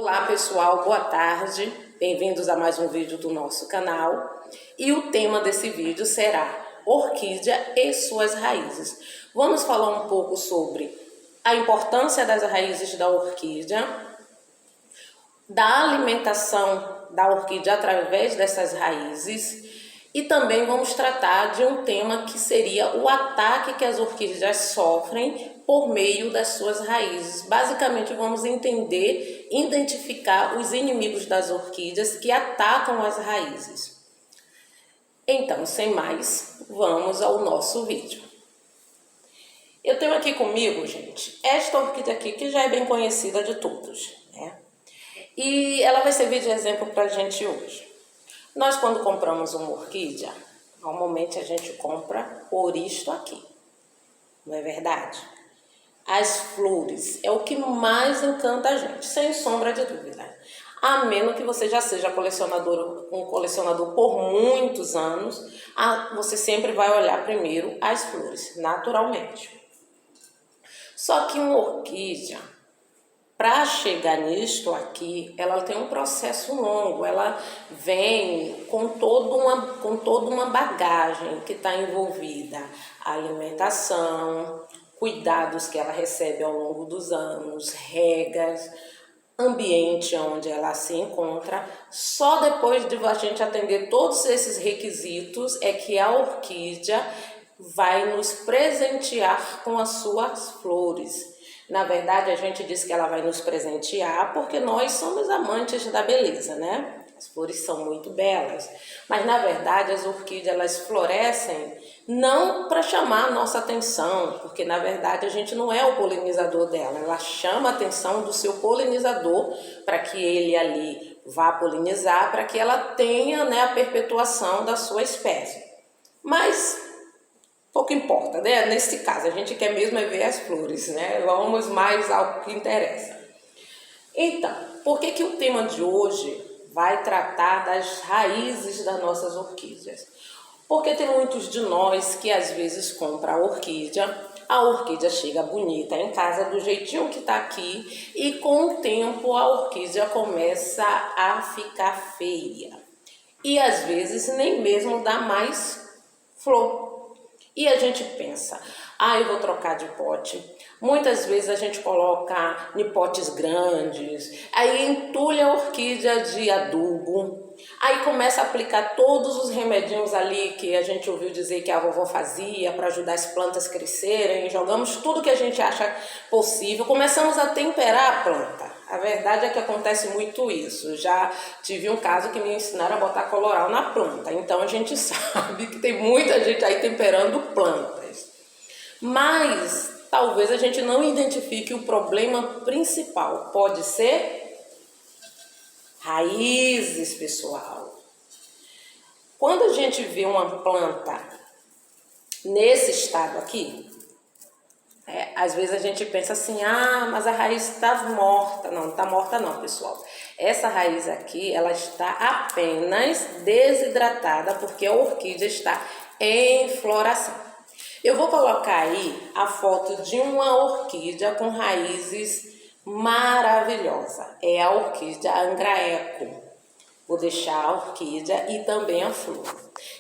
Olá pessoal, boa tarde, bem-vindos a mais um vídeo do nosso canal. E o tema desse vídeo será orquídea e suas raízes. Vamos falar um pouco sobre a importância das raízes da orquídea, da alimentação da orquídea através dessas raízes, e também vamos tratar de um tema que seria o ataque que as orquídeas sofrem por meio das suas raízes. Basicamente vamos entender, identificar os inimigos das orquídeas que atacam as raízes. Então, sem mais, vamos ao nosso vídeo. Eu tenho aqui comigo, gente, esta orquídea aqui que já é bem conhecida de todos, né? E ela vai servir de exemplo para a gente hoje. Nós, quando compramos uma orquídea, normalmente a gente compra por isto aqui, não é verdade? As flores é o que mais encanta a gente, sem sombra de dúvida. A menos que você já seja um colecionador por muitos anos, você sempre vai olhar primeiro as flores, naturalmente. Só que uma orquídea, para chegar nisto aqui, ela tem um processo longo, ela vem com toda uma bagagem que está envolvida. A alimentação, cuidados que ela recebe ao longo dos anos, regas, ambiente onde ela se encontra. Só depois de a gente atender todos esses requisitos é que a orquídea vai nos presentear com as suas flores. Na verdade, a gente diz que ela vai nos presentear porque nós somos amantes da beleza, né? As flores são muito belas, mas na verdade as orquídeas elas florescem não para chamar a nossa atenção, porque na verdade a gente não é o polinizador dela, ela chama a atenção do seu polinizador para que ele ali vá polinizar, para que ela tenha, né, a perpetuação da sua espécie. Mas pouco importa, né? Nesse caso, a gente quer mesmo é ver as flores, né? Vamos mais ao que interessa. Então, por que o tema de hoje vai tratar das raízes das nossas orquídeas? Porque tem muitos de nós que às vezes compram a orquídea chega bonita em casa do jeitinho que tá aqui e com o tempo a orquídea começa a ficar feia. E às vezes nem mesmo dá mais flor. E a gente pensa, eu vou trocar de pote. Muitas vezes a gente coloca em potes grandes, aí entulha a orquídea de adubo, aí começa a aplicar todos os remedinhos ali que a gente ouviu dizer que a vovó fazia para ajudar as plantas a crescerem, jogamos tudo que a gente acha possível, começamos a temperar a planta. A verdade é que acontece muito isso. Já tive um caso que me ensinaram a botar coloral na planta. Então a gente sabe que tem muita gente aí temperando plantas. Mas talvez a gente não identifique o problema principal. Pode ser raízes, pessoal. Quando a gente vê uma planta nesse estado aqui, às vezes a gente pensa assim, mas a raiz está morta. Não, não está morta não, pessoal. Essa raiz aqui, ela está apenas desidratada porque a orquídea está em floração. Eu vou colocar aí a foto de uma orquídea com raízes maravilhosas. É a orquídea Angraeco. Vou deixar a orquídea e também a flor.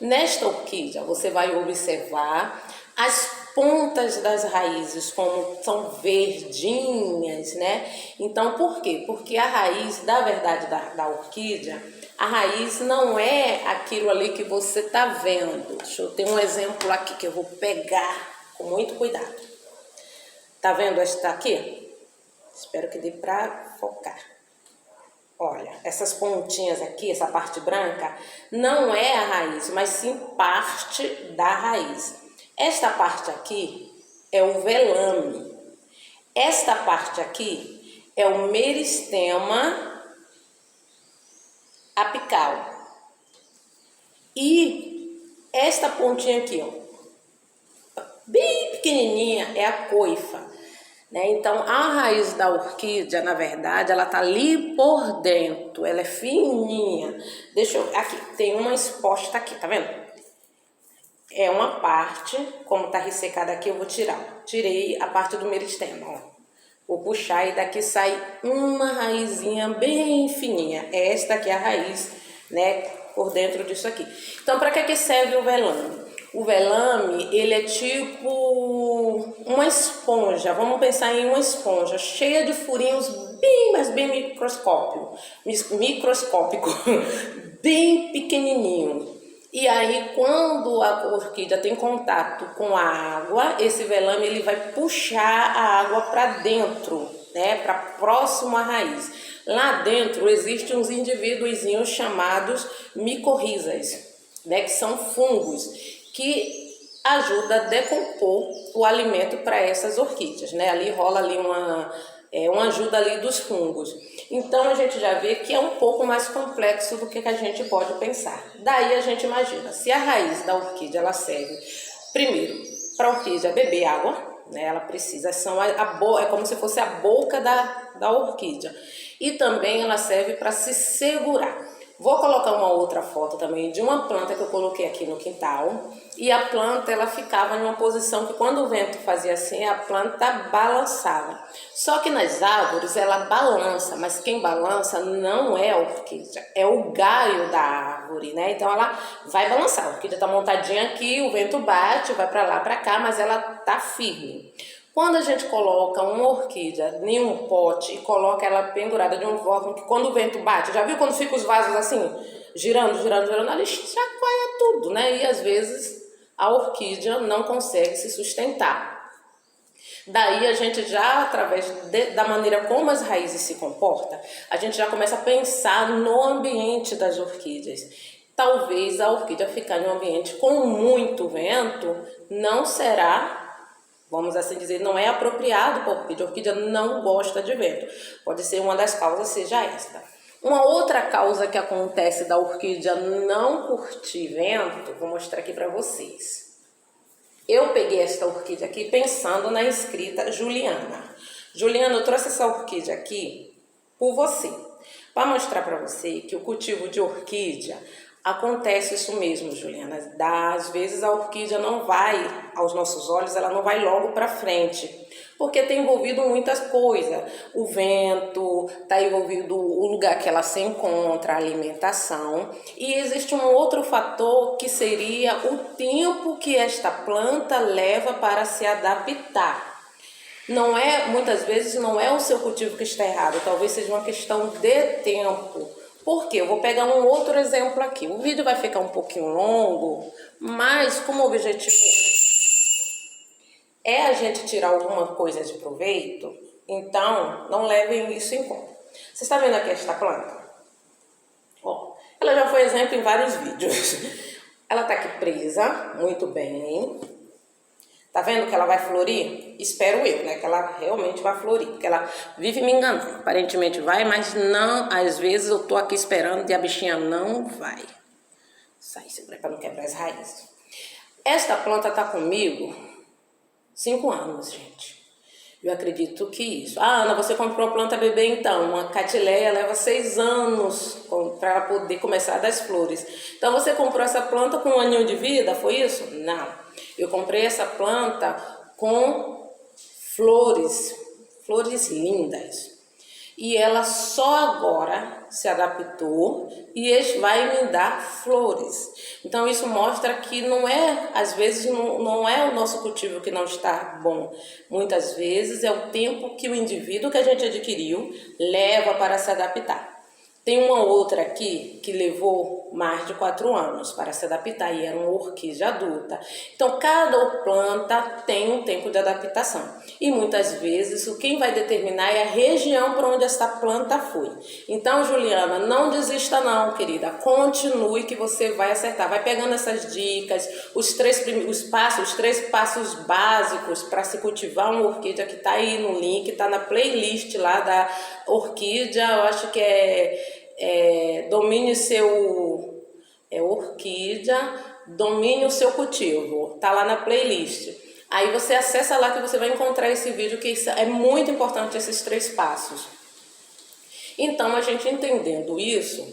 Nesta orquídea, você vai observar as pontas das raízes, como são verdinhas, né? Então, por quê? Porque a raiz, da verdade, da orquídea, a raiz não é aquilo ali que você tá vendo. Deixa eu ter um exemplo aqui que eu vou pegar com muito cuidado. Tá vendo esta aqui? Espero que dê pra focar. Olha, essas pontinhas aqui, essa parte branca, não é a raiz, mas sim parte da raiz. Esta parte aqui é o velame. Esta parte aqui é o meristema apical. E esta pontinha aqui, ó, bem pequenininha, é a coifa. Né? Então, a raiz da orquídea, na verdade, ela tá ali por dentro. Ela é fininha. Aqui, tem uma exposta aqui, tá vendo? É uma parte, como tá ressecada aqui, eu vou tirar. Tirei a parte do meristema, ó. Vou puxar e daqui sai uma raizinha bem fininha. Esta aqui é a raiz, né, por dentro disso aqui. Então, para que serve o velame? O velame, ele é tipo uma esponja, vamos pensar em uma esponja cheia de furinhos bem, mas bem microscópico, bem pequenininho. E aí, quando a orquídea tem contato com a água, esse velame ele vai puxar a água para dentro, né, para próximo à raiz. Lá dentro existem uns indivíduozinhos chamados micorrizas, né, que são fungos, que ajuda a decompor o alimento para essas orquídeas, né? Ali rola ali uma ajuda ali dos fungos. Então a gente já vê que é um pouco mais complexo do que a gente pode pensar. Daí a gente imagina, se a raiz da orquídea ela serve primeiro para a orquídea beber água, né? Ela precisa, é como se fosse a boca da orquídea. E também ela serve para se segurar. Vou colocar uma outra foto também de uma planta que eu coloquei aqui no quintal. E a planta, ela ficava em uma posição que quando o vento fazia assim, a planta balançava. Só que nas árvores ela balança, mas quem balança não é a orquídea, é o galho da árvore, né? Então ela vai balançar. A orquídea está montadinha aqui, o vento bate, vai para lá, para cá, mas ela tá firme. Quando a gente coloca uma orquídea em um pote e coloca ela pendurada de um forma que quando o vento bate, já viu quando fica os vasos assim, girando, ali chacoalha tudo, né? E às vezes a orquídea não consegue se sustentar. Daí a gente já, através da maneira como as raízes se comportam, a gente já começa a pensar no ambiente das orquídeas. Talvez a orquídea ficar em um ambiente com muito vento não será, vamos assim dizer, não é apropriado para a orquídea. A orquídea não gosta de vento. Pode ser uma das causas, seja esta. Uma outra causa que acontece da orquídea não curtir vento, vou mostrar aqui para vocês. Eu peguei esta orquídea aqui pensando na inscrita Juliana. Juliana, eu trouxe essa orquídea aqui por você, para mostrar para você que o cultivo de orquídea acontece isso mesmo, Juliana. Às vezes a orquídea não vai, aos nossos olhos, ela não vai logo para frente, porque tem envolvido muitas coisas. O vento, está envolvido o lugar que ela se encontra, a alimentação. E existe um outro fator que seria o tempo que esta planta leva para se adaptar. Não é, muitas vezes não é o seu cultivo que está errado, talvez seja uma questão de tempo. Por quê? Eu vou pegar um outro exemplo aqui. O vídeo vai ficar um pouquinho longo, mas como o objetivo é a gente tirar alguma coisa de proveito, então não levem isso em conta. Você está vendo aqui esta planta? Ó, ela já foi exemplo em vários vídeos. Ela está aqui presa, muito bem. Tá vendo que ela vai florir? Espero eu, né? Que ela realmente vai florir. Porque ela vive me enganando. Aparentemente vai, mas não. Às vezes eu tô aqui esperando e a bichinha não vai. Sai, segura para não quebrar as raízes. Esta planta tá comigo 5 anos, gente. Eu acredito que isso. Ah, Ana, você comprou a planta bebê então. Uma catileia leva 6 anos para poder começar a dar as flores. Então você comprou essa planta com 1 aninho de vida, foi isso? Não. Eu comprei essa planta com flores lindas. E ela só agora se adaptou e este vai me dar flores. Então isso mostra que não é, às vezes não é o nosso cultivo que não está bom. Muitas vezes é o tempo que o indivíduo que a gente adquiriu leva para se adaptar. Tem uma outra aqui que levou mais de 4 anos para se adaptar e era uma orquídea adulta. Então, cada planta tem um tempo de adaptação. E muitas vezes, quem vai determinar é a região para onde essa planta foi. Então, Juliana, não desista não, querida. Continue que você vai acertar. Vai pegando essas dicas, os 3 passos básicos para se cultivar uma orquídea, que está aí no link, está na playlist lá da orquídea. Eu acho que domine seu orquídea, domine o seu cultivo, tá lá na playlist. Aí você acessa lá que você vai encontrar esse vídeo, que é muito importante, esses 3 passos. Então a gente entendendo isso,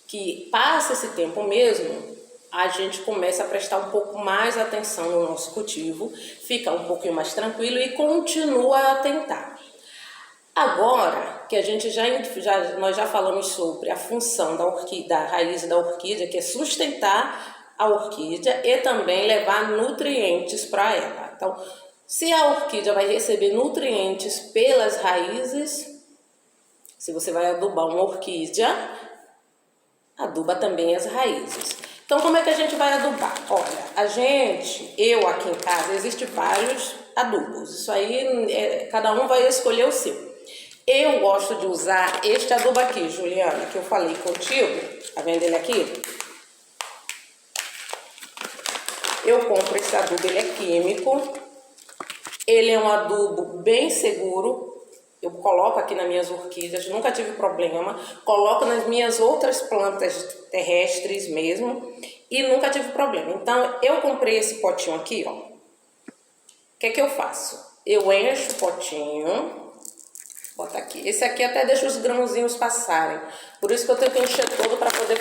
que passa esse tempo mesmo, a gente começa a prestar um pouco mais atenção no nosso cultivo, fica um pouquinho mais tranquilo e continua a tentar. Agora que a gente nós já falamos sobre a função da raiz da orquídea, que é sustentar a orquídea e também levar nutrientes para ela. Então, se a orquídea vai receber nutrientes pelas raízes, se você vai adubar uma orquídea, aduba também as raízes. Então, como é que a gente vai adubar? Olha, eu aqui em casa, existem vários adubos. Isso aí, cada um vai escolher o seu. Eu gosto de usar este adubo aqui, Juliana, que eu falei contigo. Tá vendo ele aqui? Eu compro esse adubo, ele é químico. Ele é um adubo bem seguro. Eu coloco aqui nas minhas orquídeas, nunca tive problema. Coloco nas minhas outras plantas terrestres mesmo e nunca tive problema. Então, eu comprei esse potinho aqui, ó. O que é que eu faço? Eu encho o potinho, bota aqui. Esse aqui até deixa os grãozinhos passarem. Por isso que eu tenho que encher todo para poder...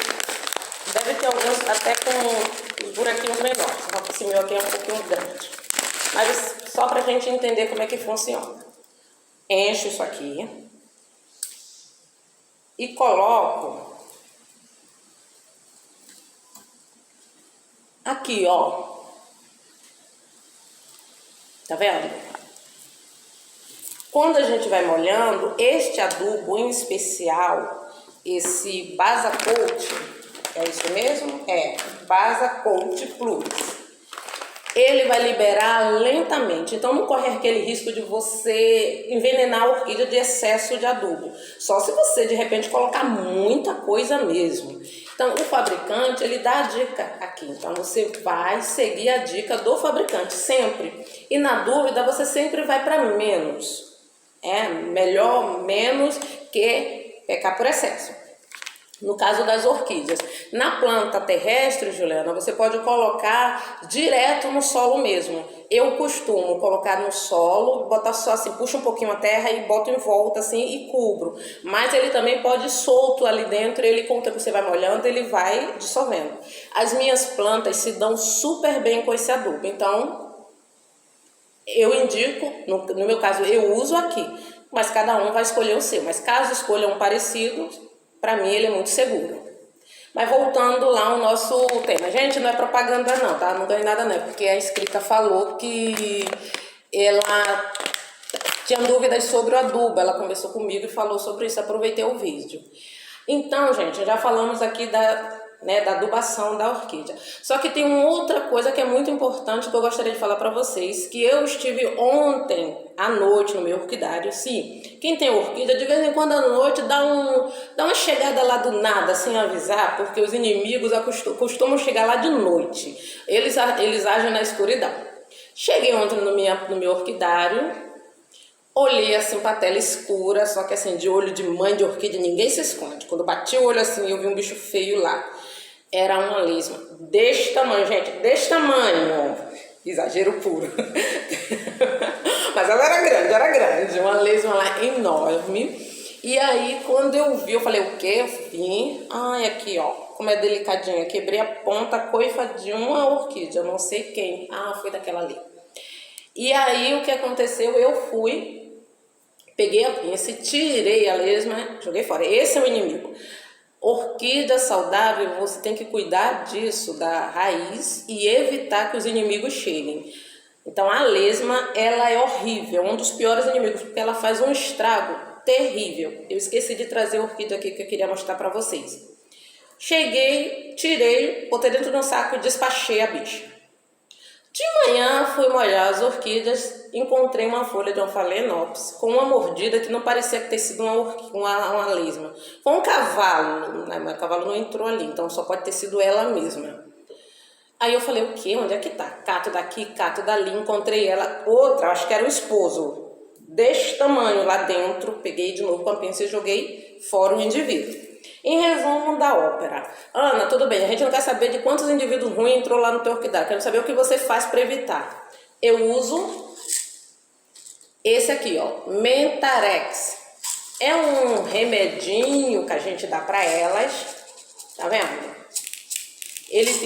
Deve ter alguns até com os buraquinhos menores. Esse meu aqui é um pouquinho grande. Mas só pra gente entender como é que funciona. Encho isso aqui e coloco aqui, ó. Tá vendo? Quando a gente vai molhando, este adubo em especial, esse Basacoat, é isso mesmo? É, Basacoat Plus. Ele vai liberar lentamente, então não corre aquele risco de você envenenar a orquídea de excesso de adubo. Só se você de repente colocar muita coisa mesmo. Então o fabricante, ele dá a dica aqui, então você vai seguir a dica do fabricante sempre. E na dúvida você sempre vai para menos. É melhor menos que pecar por excesso. No caso das orquídeas. Na planta terrestre, Juliana, você pode colocar direto no solo mesmo. Eu costumo colocar no solo, botar só assim, puxa um pouquinho a terra e boto em volta assim e cubro. Mas ele também pode ir solto ali dentro, ele com o tempo que você vai molhando, ele vai dissolvendo. As minhas plantas se dão super bem com esse adubo, então eu indico, no meu caso eu uso aqui, mas cada um vai escolher o seu. Mas caso escolha um parecido, para mim ele é muito seguro. Mas voltando lá ao nosso tema. Gente, não é propaganda não, tá? Não ganhei nada não, porque a inscrita falou que ela tinha dúvidas sobre o adubo. Ela conversou comigo e falou sobre isso, aproveitei o vídeo. Então, gente, já falamos aqui da adubação da orquídea. Só que tem uma outra coisa que é muito importante que eu gostaria de falar para vocês, que eu estive ontem à noite no meu orquidário. Sim, quem tem orquídea, de vez em quando à noite dá uma chegada lá do nada, sem avisar, porque os inimigos costumam chegar lá de noite. Eles agem na escuridão. Cheguei ontem no meu orquidário, olhei assim pra tela escura, só que assim, de olho de mãe de orquídea, ninguém se esconde. Quando eu bati o olho assim, eu vi um bicho feio lá. Era uma lesma deste tamanho, gente, deste tamanho. Exagero puro. Mas ela era grande, uma lesma lá enorme. E aí, quando eu vi, eu falei, o quê? Eu vim, ai, aqui, ó, como é delicadinha. Quebrei a ponta coifa de uma orquídea, não sei quem. Ah, foi daquela ali. E aí, o que aconteceu? Eu fui, peguei a pinça e tirei a lesma, joguei fora. Esse é o inimigo. Orquídea saudável, você tem que cuidar disso, da raiz, e evitar que os inimigos cheguem. Então a lesma, ela é horrível, é um dos piores inimigos, porque ela faz um estrago terrível. Eu esqueci de trazer a orquídea aqui que eu queria mostrar para vocês. Cheguei, tirei, botei dentro de um saco e despachei a bicha. De manhã fui molhar as orquídeas, encontrei uma folha de Omphalenopsis com uma mordida que não parecia ter sido uma lesma. Foi um cavalo, né? Mas o cavalo não entrou ali, então só pode ter sido ela mesma. Aí eu falei, o quê? Onde é que tá? Cato daqui, cato dali, encontrei ela, outra, acho que era o esposo, deste tamanho lá dentro, peguei de novo com a pinça e joguei fora o indivíduo. Em resumo da ópera. Ana, tudo bem, a gente não quer saber de quantos indivíduos ruins entrou lá no teu orquidário, quero saber o que você faz para evitar. Eu uso esse aqui, ó, Mentarex. É um remedinho que a gente dá para elas, tá vendo? Eles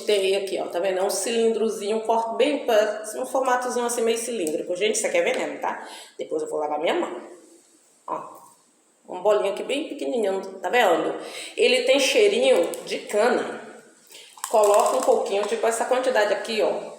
têm aqui, ó, tá vendo? É um cilindrozinho, corto bem, um formatozinho assim meio cilíndrico. Gente, isso aqui é veneno, tá? Depois eu vou lavar minha mão. Ó, uma bolinha aqui bem pequenininha, tá vendo? Ele tem cheirinho de cana. Coloca um pouquinho, tipo essa quantidade aqui, ó.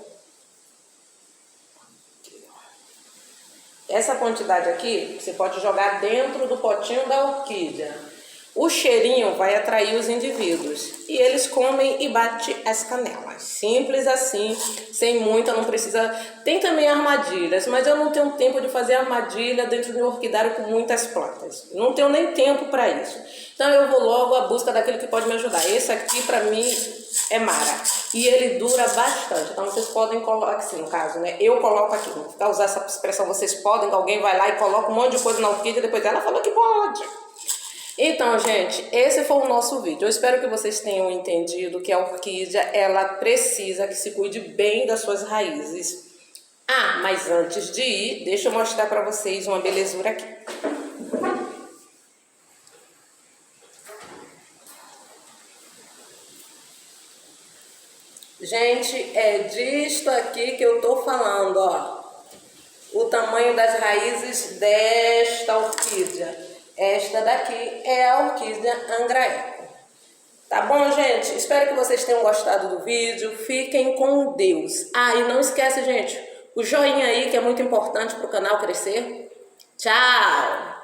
Essa quantidade aqui, você pode jogar dentro do potinho da orquídea. O cheirinho vai atrair os indivíduos e eles comem e batem as canelas. Simples assim, sem muita, não precisa... Tem também armadilhas, mas eu não tenho tempo de fazer armadilha dentro de um orquidário com muitas plantas. Não tenho nem tempo para isso. Então eu vou logo à busca daquele que pode me ajudar. Esse aqui para mim é mara e ele dura bastante. Então vocês podem colocar, assim, no caso, né? Eu coloco aqui, não vou usar essa expressão, vocês podem, alguém vai lá e coloca um monte de coisa na orquídea e depois ela falou que pode. Então, gente, esse foi o nosso vídeo. Eu espero que vocês tenham entendido que a orquídea, ela precisa que se cuide bem das suas raízes. Ah, mas antes de ir, deixa eu mostrar para vocês uma belezura aqui. Gente, é disto aqui que eu tô falando, ó. O tamanho das raízes desta orquídea. Esta daqui é a orquídea Angra Eco. Tá bom, gente? Espero que vocês tenham gostado do vídeo. Fiquem com Deus. Ah, e não esquece, gente, o joinha aí que é muito importante para o canal crescer. Tchau!